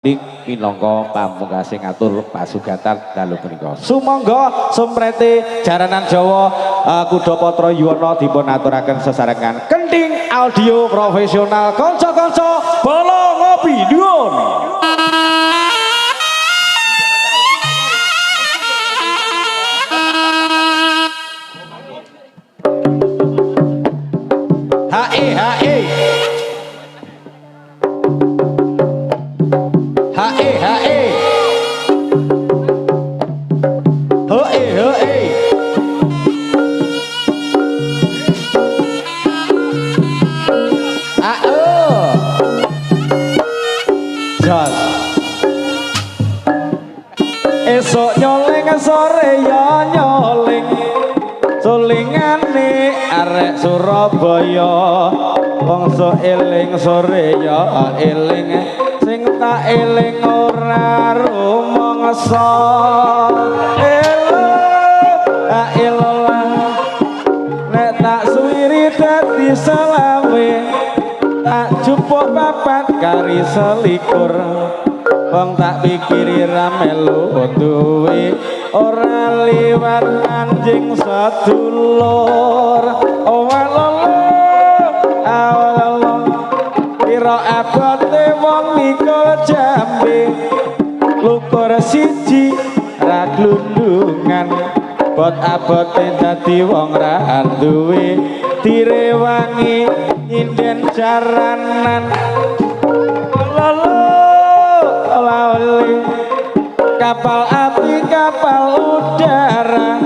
minangka pamungkasing ngatur pasugatan dalu punika. Sumangga sumrete jaranan Jawa Kuda Patra Yuwana dipun aturaken sesarengan kenthing audio profesional kanca-kanca bala ngopi nuwun. Hae hae hae hae hoe hoe jas esok nyoling sore ya nyoling sulingane arek Surabaya bangsa eling sore ya eling sing tak eling ora rumangsa elah nek tak suwiri dadi selawe tak jupuk papat kari selikur wong tak pikiri ra melu duwe ora liwat anjing sedulur pira abote wong mikul jambe lukur siji ra glundungan bot abote dadi wong ra duwe direwangi nyinden jaranan kapal api kapal udara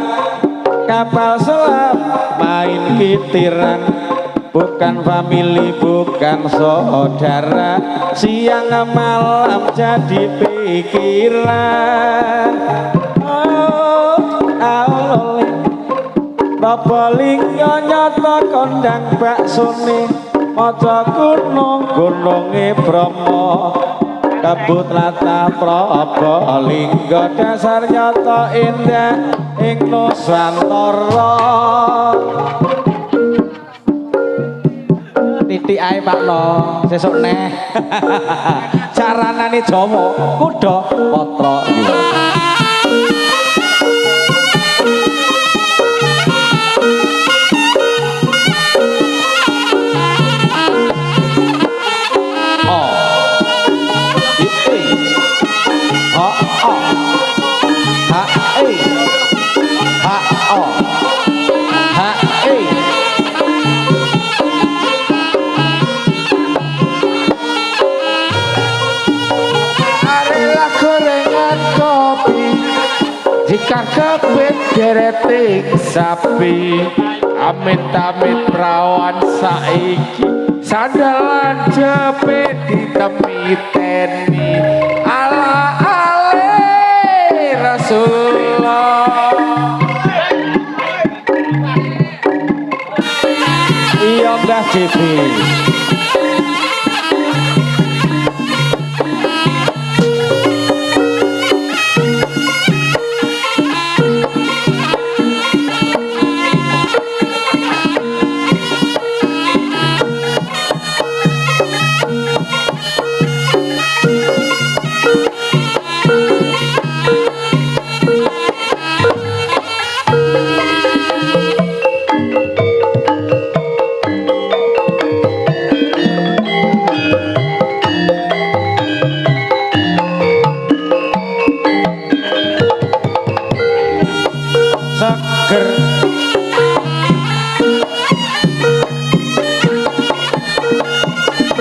kapal selam main kitiran bukan famili bukan saudara siang malam jadi pikiran Probolinggo nyata kondang baksone maca gunung-gununge Bromo kabut latah Probolinggo dasar nyata indah ing Nusantara titik ae Pakno sesuk neh caranane Jawa Kuda Patra jika kebet geretik sapi amit-amit perawan saiki sandalan jepit ditemiteni ala ale Rasulullah iya Mbah Devi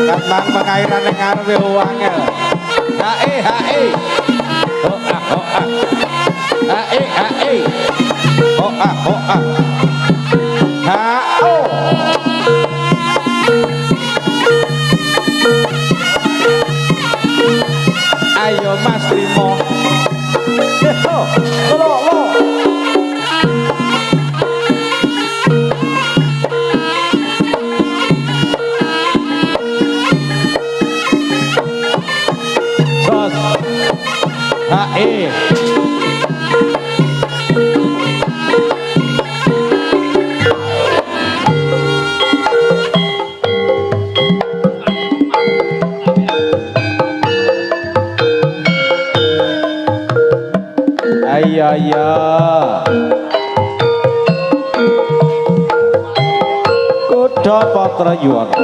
Katman pengairan yang ngarepe wangel hae hae hoa hoa hae hae hoa hoa hao ayo Mas Trimo lo hae iya Kuda Patra Yuwana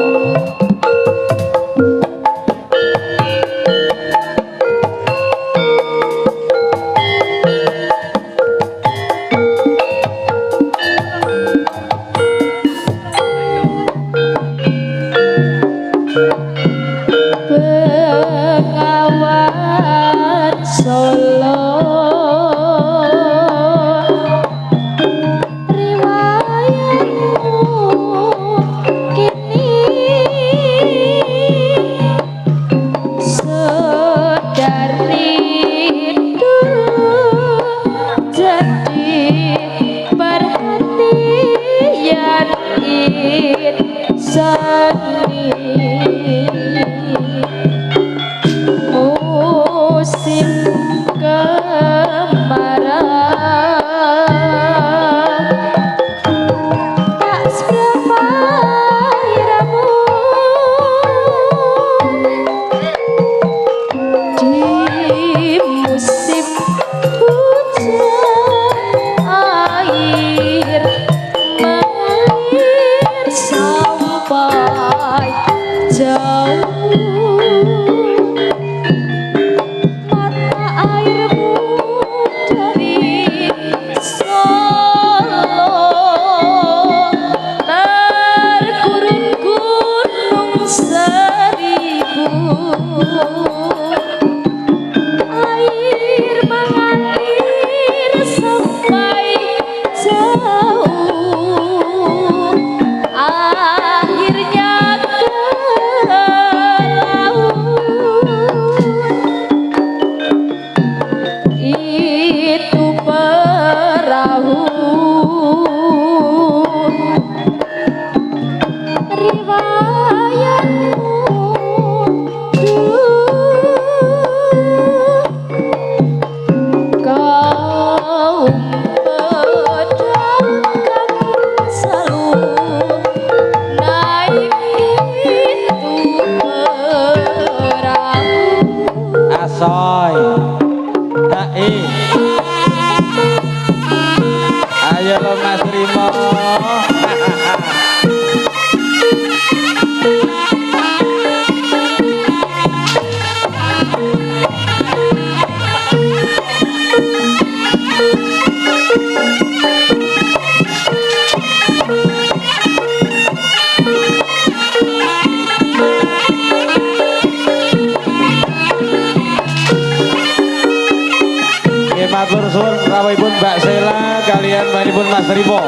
Mbak Sela kalian manipun Mas Rimo.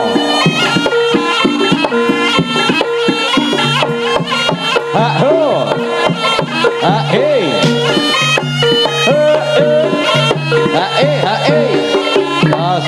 Ha ho. Ha he. Ha he. Mas.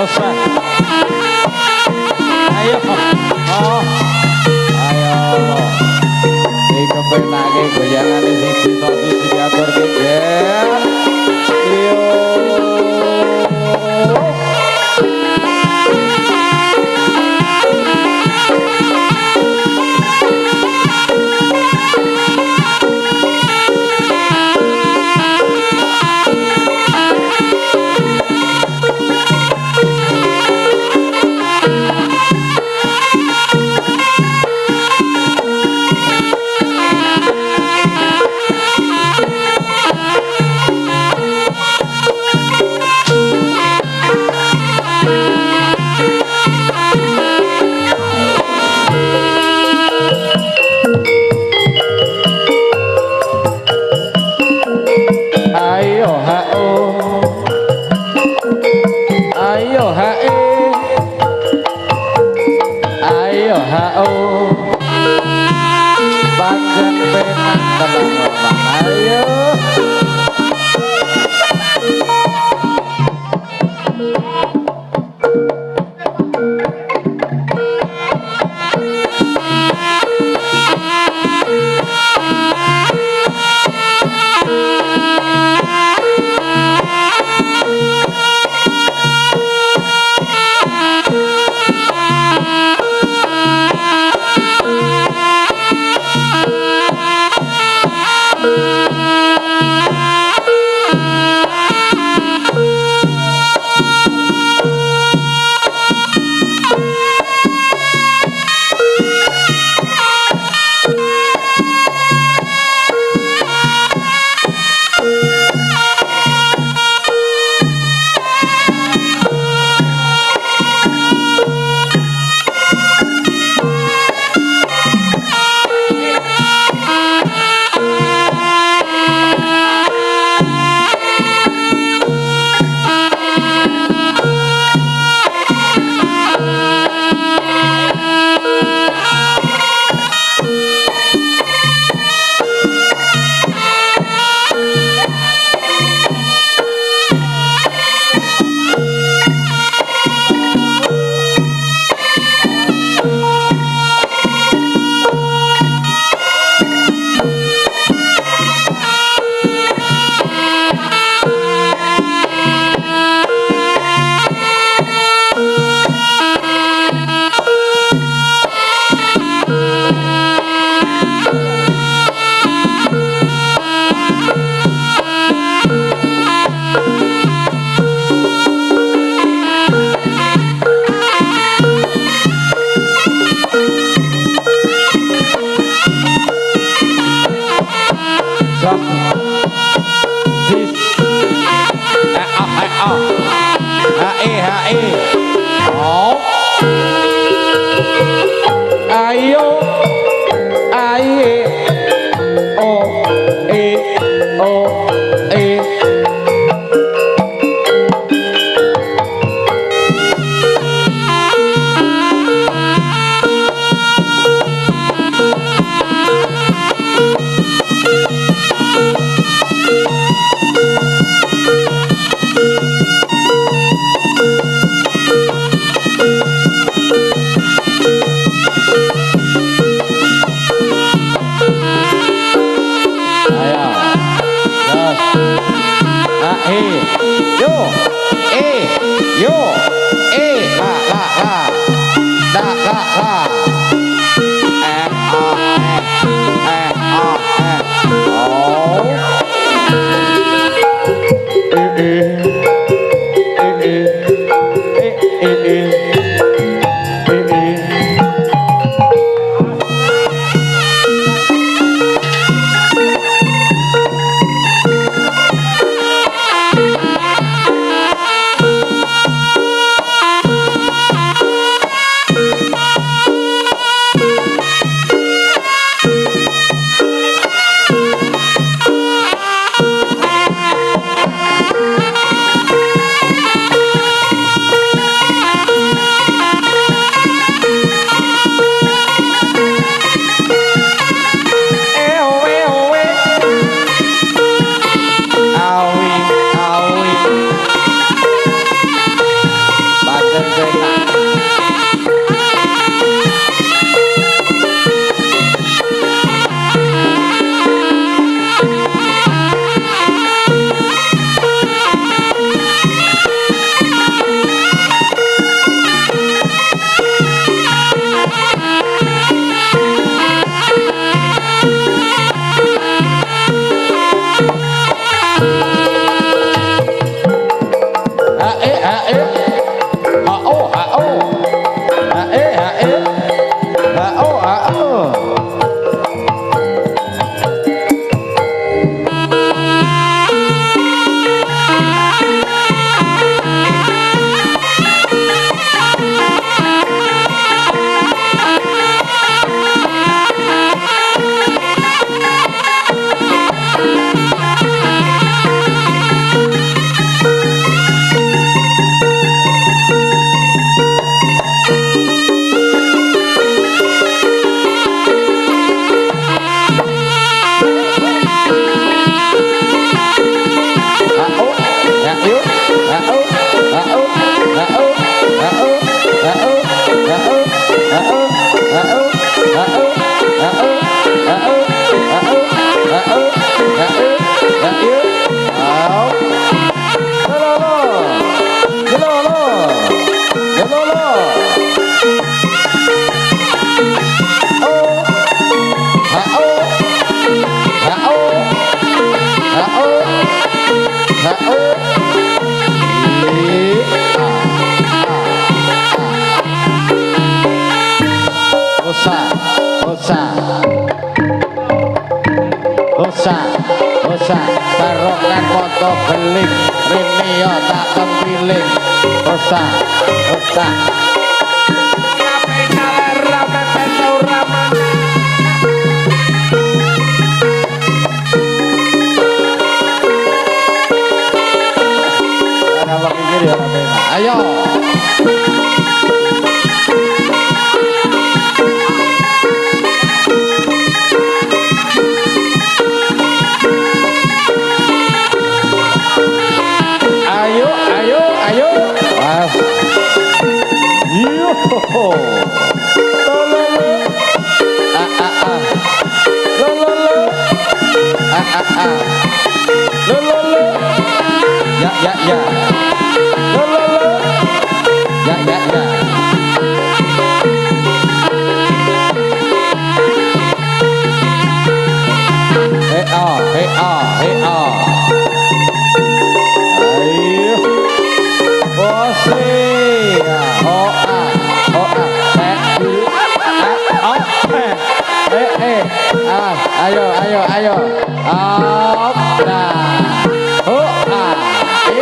Joseph. Ayo. Oh. Ayo. Iki penake goyangane siji siji diaturke, Ger. Yo. usah barokan foto beling rene yo tak tempiling usah rame peso raman ana mikir ya rame ayo ayo up nah yo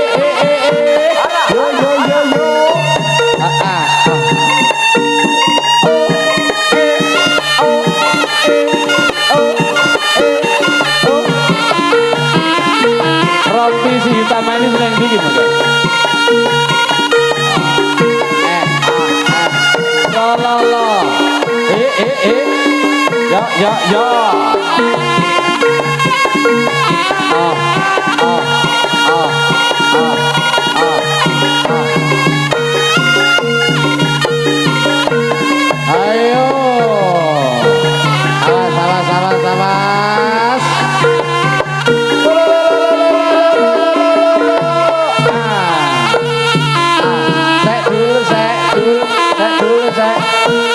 Rompi si hitam manis yang dingin mungkin lo yo ayo awas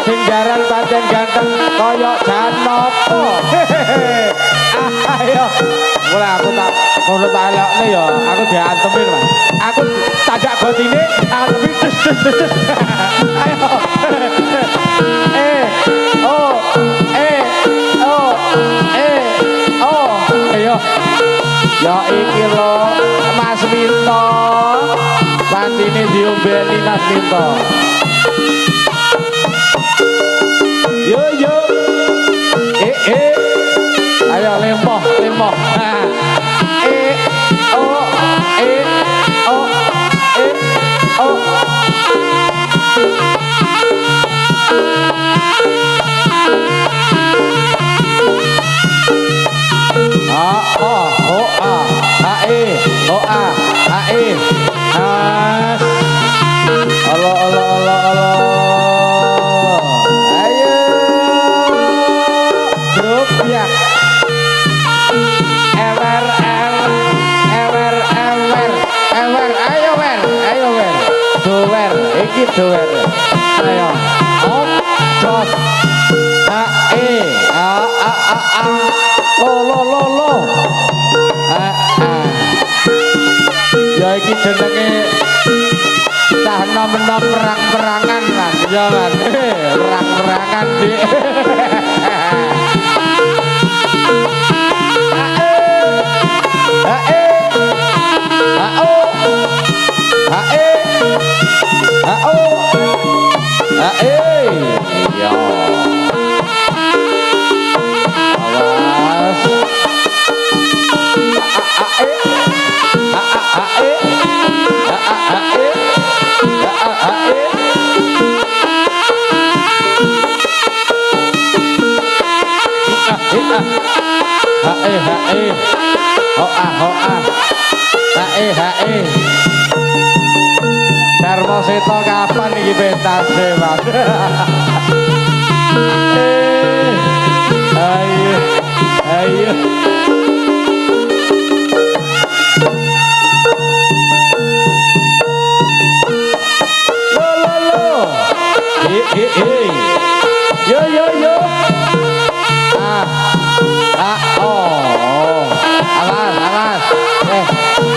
singgaran pancen ganteng koyok Janopo ayo mulai aku tak menurut eloknya ya aku diantemin Mas aku tajak gotine antemin dus ayo ayo ya iki lo Mas Minto pantine diombeni Mas Minto yo ayo lempoh doer ayo om jos lo ya iki jenenge cah nom-nom perang-perangan kan ya kan perang-perangan di ya awas Darmo Seto kapan iki pentase Mas ayo yo awas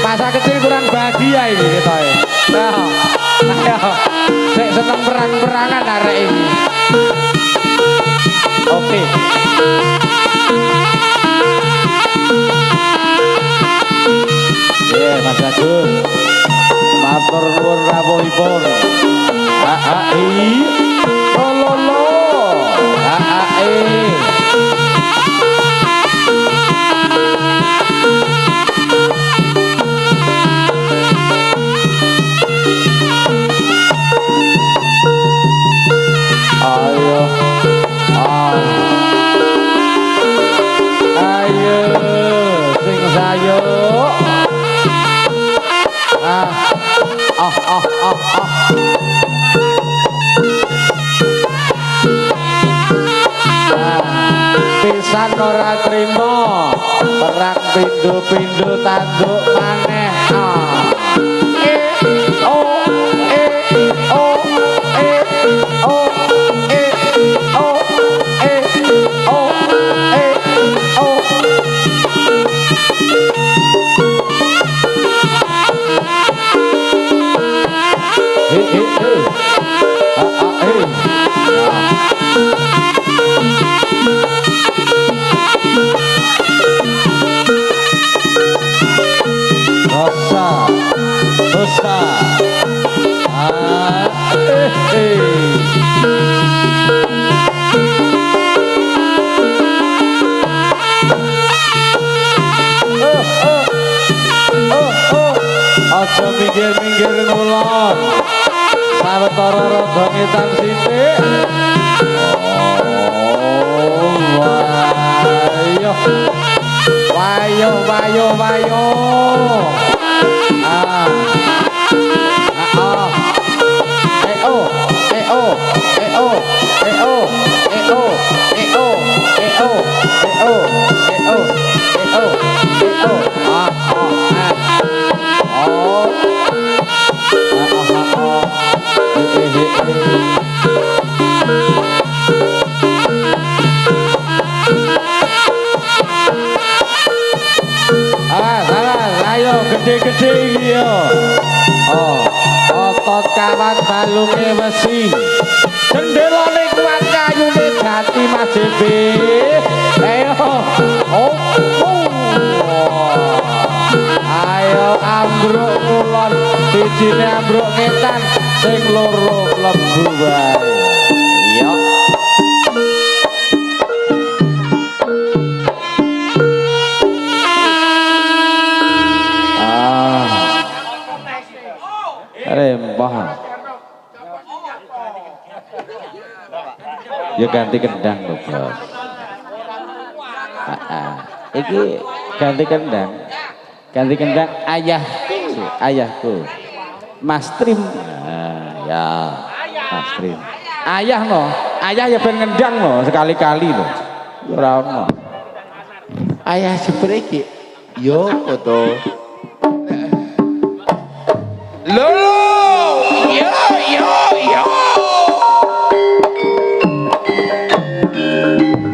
masa kecil kurang bahagia ini kita ayo sik seneng perang-perangan arek ini oke bagus. Matur nuwun rawuhipun. Lolo. Ayo. Ayo sing sayo. Pisan ora trimo perang pindho-pindho tanduk maneh. Aja minggir-minggir ngulon. Sawetara rada ngetan sithik. Wayo. Ayo gede-gede iki yo. Otot kawat balunge wesi. Jendelane kuat kayune jati Mas JB. Ayo. Ayo ambruk kulon, sijine ambruk ngetan, sing loro mlebu wae. Iya. Rempah. Ya ganti kendang lho, Bos. Iki ganti kendang. Ganti kendang ayahku. Mas Trim. Ya, Mas Trim. Ayah no, ayah ya ben ngendang no sekali-kali lho. Ora ono. Ayah seperti yo foto. Lolo, yo.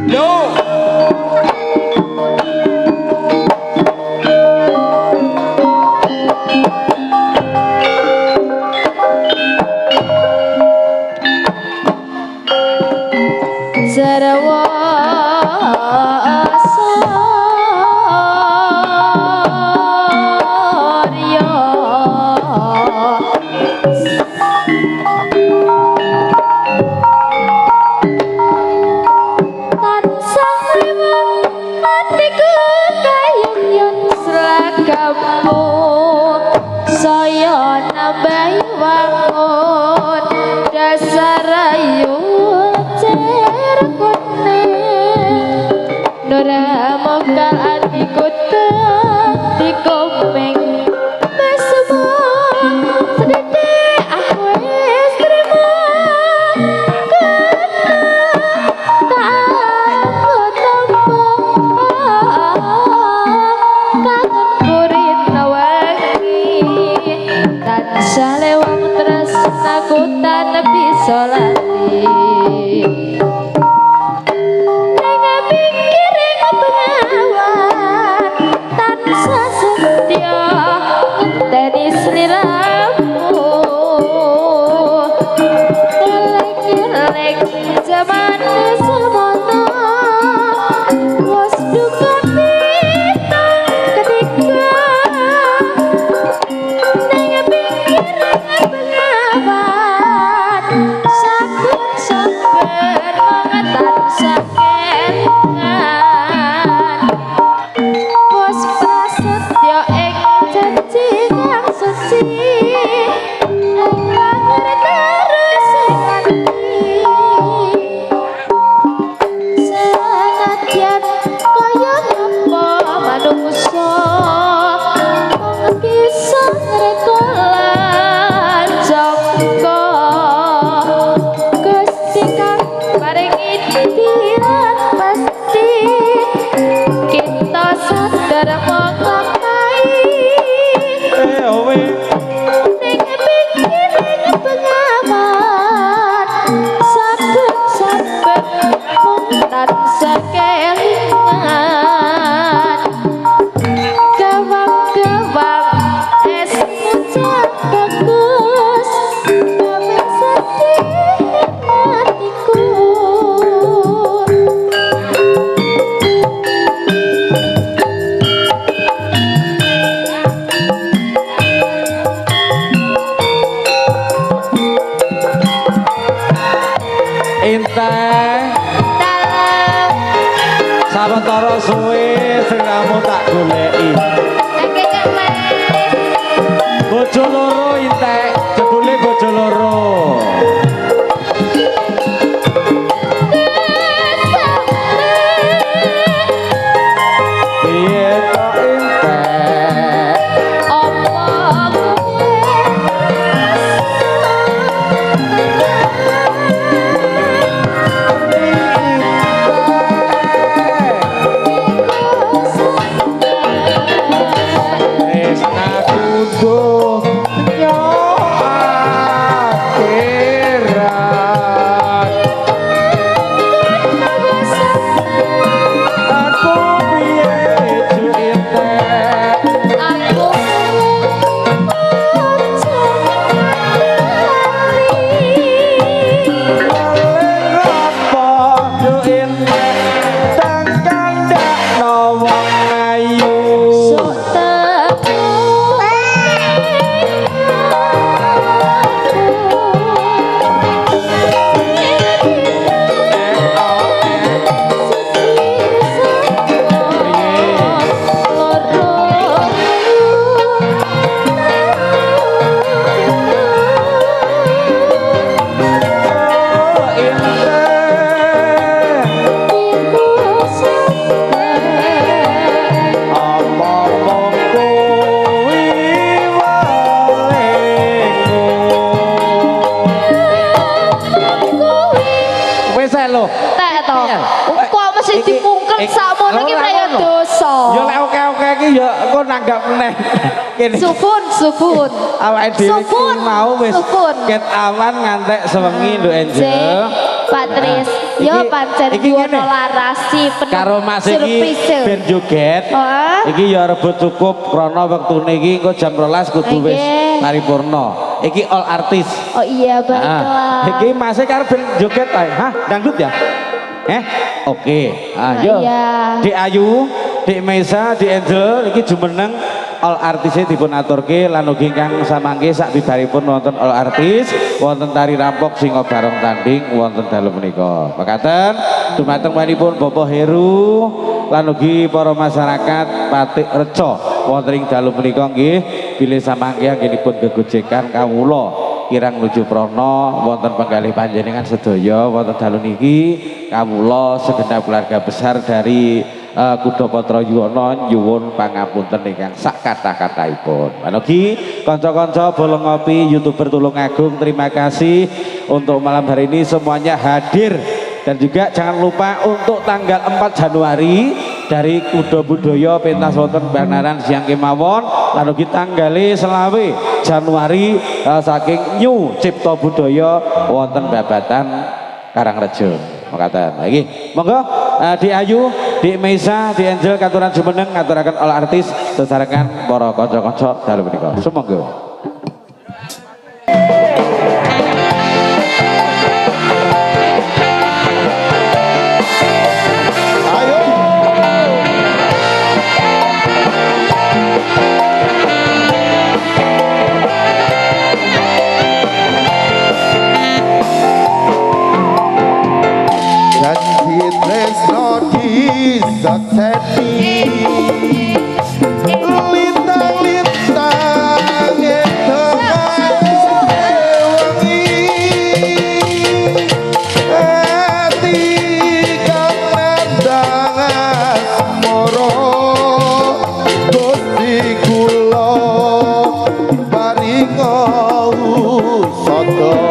No. Sarawa ora suwe sliramu tak goleki. Oke Mas. Bojo loro entek, jebule bojo loro. Piye kok entek? Tresna kudu yo akhirat. Aku piye entek? Kok mesti dipungkel sakmono iki praya dosa. Ya lek oke-oke iki ya engko nanggap meneh. Kene. Supun. Awake dhewe iki Supun. mau wis Supun. ket awan ngantek sewengi nduk Angel. Cek, Pak Tris, yo Iki- pancen iki Wono ngene. larasi penuh Karo Mas iki surprise. ben joget. Heeh. Iki ya rebut cukup krana wektune iki engko jam 12 kudu wis Nggih. paripurna. Iki all artis. Oh iya baiklah. Iki Mas karo ben joget ae. Hah, dangdut ya? Oke. Ayo. Iya. Dik Ayu, Dik Mesa, Dik Angel iki jumeneng all artise dipun aturke lan ugi ingkang samangke sak bibaripun wonten all artis, wonten tari rampok singa barong tanding wonten dalu menika. Mekaten dumateng manipun Bapak Heru lan ugi para masyarakat Patik Reca wonten ing dalu menika nggih bilih samangke anggenipun gegojekan kawula kirang nuju prana wonten penggalih panjenengan sedaya wonten dalu niki kawula segenap keluarga besar dari Kuda Patra Yuwana nyuwun pangapunten ingkang sak kata-kataipun. Manogi kanca-kanca Bolong Ngopi, YouTuber Tulungagung, terima kasih untuk malam hari ini semuanya hadir. Dan juga jangan lupa untuk tanggal 4 Januari dari Kuda Budaya pentas wonten Banaran siang kemawon, lalu kita tanggali selawe Januari saking New Cipta Budaya wonten Babatan Karangrejo. Makatan lagi, monggo Di Ayu, Di Mesa, Di Angel katuran jumeneng ngaturaken all artis sesarengan para kanca-kanca dalu menika. Sumangga. Janji tresno disakseni lintang-lintang wengi ati kang nandang asmara Gusti kula paringa usada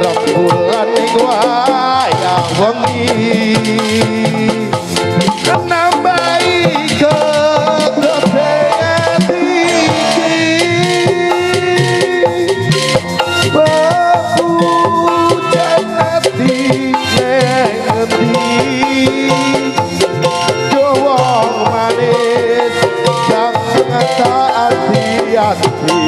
rembulan ing wayah wengi nambahi kegedean iki hujan ati neng endi jowong manis yang tak hati-hati.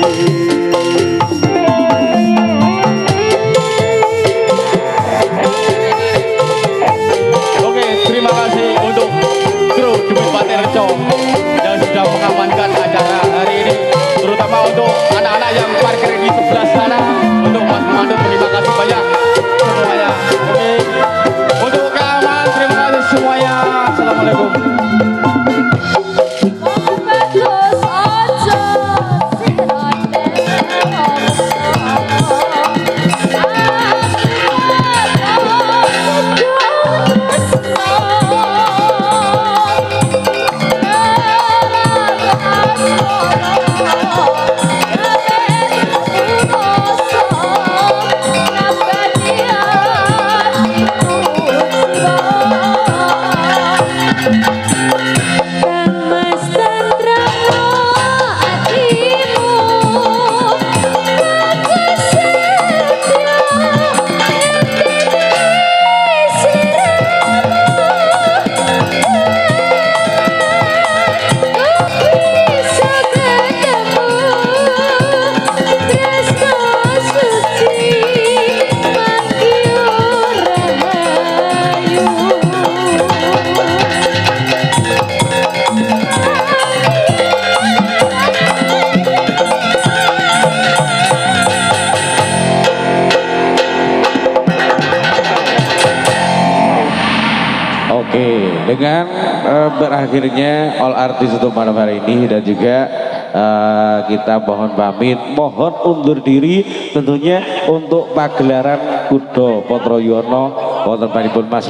Oke, dengan berakhirnya all artis untuk malam hari ini dan juga kita mohon pamit, mohon undur diri tentunya untuk pagelaran Kuda Patra Yono wonten panipun Mas